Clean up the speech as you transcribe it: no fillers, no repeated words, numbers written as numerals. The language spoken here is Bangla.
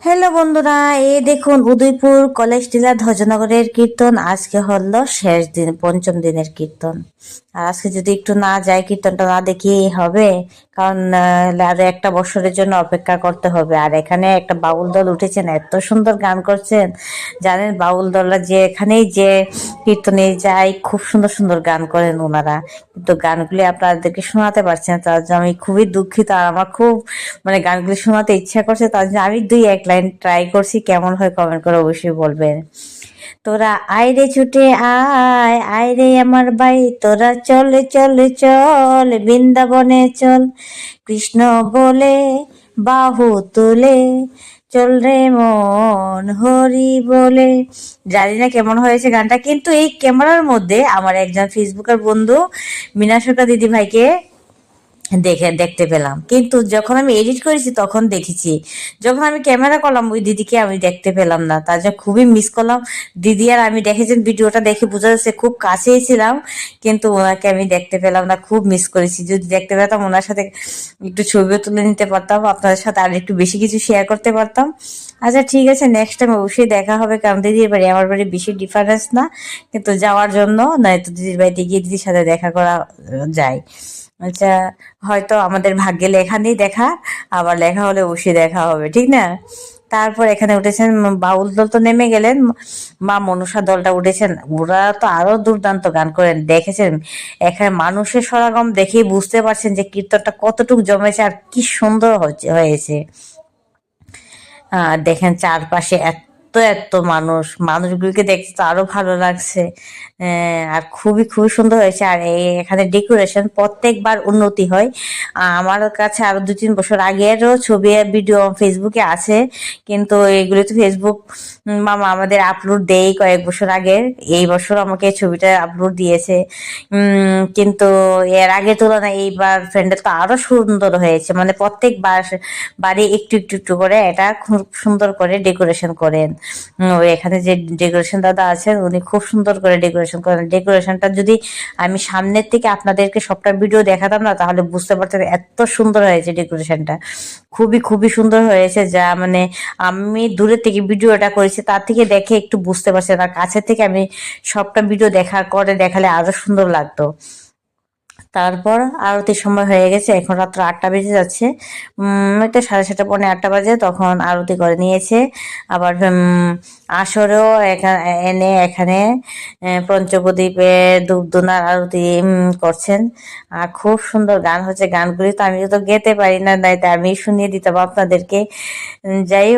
হ্যালো বন্ধুরা, এই দেখুন উদয়পুর কলেজ টিলা ধ্বজনগরের কীর্তন আজকে হলো শেষ দিন, পঞ্চম দিনের কীর্তন। আর আজকে যদি একটু না যাই, কীর্তনটা না দেখি হবে, কারণ আরো একটা বছরের জন্য অপেক্ষা করতে হবে। আর এখানে একটা বাউল দল উঠেছেন, এত সুন্দর গান করছেন। জানেন বাউল দলরা যে এখানেই যে কীর্তনে যায়, খুব সুন্দর সুন্দর গান করেন ওনারা, কিন্তু গানগুলি আপনাদেরকে শোনাতে পারছি না, তার জন্য আমি খুবই দুঃখিত। আর আমার খুব গানগুলি শোনাতে ইচ্ছা করছে, তার জন্য আমি দুই এক লাইন ট্রাই করছি, কেমন হয় কমেন্ট করে অবশ্যই বলবেন। তোরা আয় রে ছুটে আয়, আয় রে আমার ভাই, তোরা চলে চলে চল বৃন্দাবনে চল, কৃষ্ণ বলে বাহু তুলে চল রে মন হরি বলে। জানি না কেমন হয়েছে গানটা, কিন্তু এই ক্যামেরার মধ্যে আমার একজন ফেসবুকের বন্ধু মিনাশোকা দিদি ভাইকে দেখতে পেলাম, কিন্তু যখন আমি এডিট করেছি তখন দেখেছি। যখন আমি ক্যামেরা করলাম ওই দিদিকে আমি দেখতে পেলাম না, তার জন্য খুবই মিস করলাম। দিদি আর আমি দেখেছেন, ভিডিওটা দেখে বোঝা যাচ্ছে খুব কাছেই ছিলাম, কিন্তু ওনাকে আমি দেখতে পেলাম না, খুব মিস করেছি। যদি দেখতে পেতাম ওনার সাথে একটু ছবিও তুলে নিতে পারতাম, আপনাদের সাথে আর একটু বেশি কিছু শেয়ার করতে পারতাম। আচ্ছা ঠিক আছে, নেক্সট টাইম অবশ্যই দেখা হবে, কারণ দিদির বাড়ি আমার বাড়ি বেশি ডিফারেন্স না, কিন্তু যাওয়ার জন্য নয়তো দিদির বাড়িতে গিয়ে দিদির সাথে দেখা করা যায়। আচ্ছা, হয়তো আমাদের ভাগ্যে লেখা নেই দেখা, আবার লেখা হলে অবশ্যই দেখা হবে, ঠিক না? তারপর এখানে উঠেছেন বাউল দল, তো নেমে গেলেন, মা মনসা দলটা উঠেছেন, ওরা তো আরো দুর্দান্ত গান করেন। দেখেছেন এখানে মানুষের সমাগম দেখেই বুঝতে পারছেন যে কীর্তনটা কতটুকু জমেছে আর কি সুন্দর হয়েছে। দেখেন চারপাশে এত এত মানুষ, মানুষগুলোকে দেখতে তো আরো ভালো লাগছে। আর খুবই খুবই সুন্দর হয়েছে। আর এখানে ডেকোরেশন প্রত্যেকবার উন্নতি হয়। আমার কাছে আরো 2-3 বছর আগেরও ছবি ভিডিও ফেসবুকে আছে, কিন্তু এগুলো তো ফেসবুক মামা আমাদের আপলোড দেয় কয়েক বছর আগের। এই বছর আমাকে ছবিটা আপলোড দিয়েছে, কিন্তু এর আগে তুলনায় এইবার প্যান্ডেল তো আরো সুন্দর হয়েছে। মানে প্রত্যেকবার বাড়ি একটু একটু একটু করে এটা খুব সুন্দর করে ডেকোরেশন করেন। ওই এখানে যে ডেকোরেশন দাদা আছেন উনি খুব সুন্দর করে ডেকোরেশন করেন। ডেকোরেশনটা যদি আমি সামনের থেকে আপনাদেরকে সবটা ভিডিও দেখাতাম না, তাহলে বুঝতে পারতেন এত সুন্দর হয়েছে ডেকোরেশনটা। খুবই খুবই সুন্দর হয়েছে, যা মানে আমি দূরের থেকে ভিডিওটা করেছি তার থেকে দেখে একটু বুঝতে পারছি, আর কাছের থেকে আমি সবটা ভিডিও দেখালে আরো সুন্দর লাগতো। তারপর আরতির সময় হয়ে গেছে, এখন রাত্র 8টা বেজে যাচ্ছে। এটা 7:30 পৌনে 8টা বাজে, তখন আরতি করে নিয়েছে। আবার আসরেও এনে এখানে পঞ্চপ্রদীপে ধূপধুনার আরতি করছেন। আর খুব সুন্দর গান হচ্ছে, গানগুলি তো আমি তো গেতে পারি না, তাই আমি শুনিয়ে দিতাম আপনাদেরকে। যাই হোক।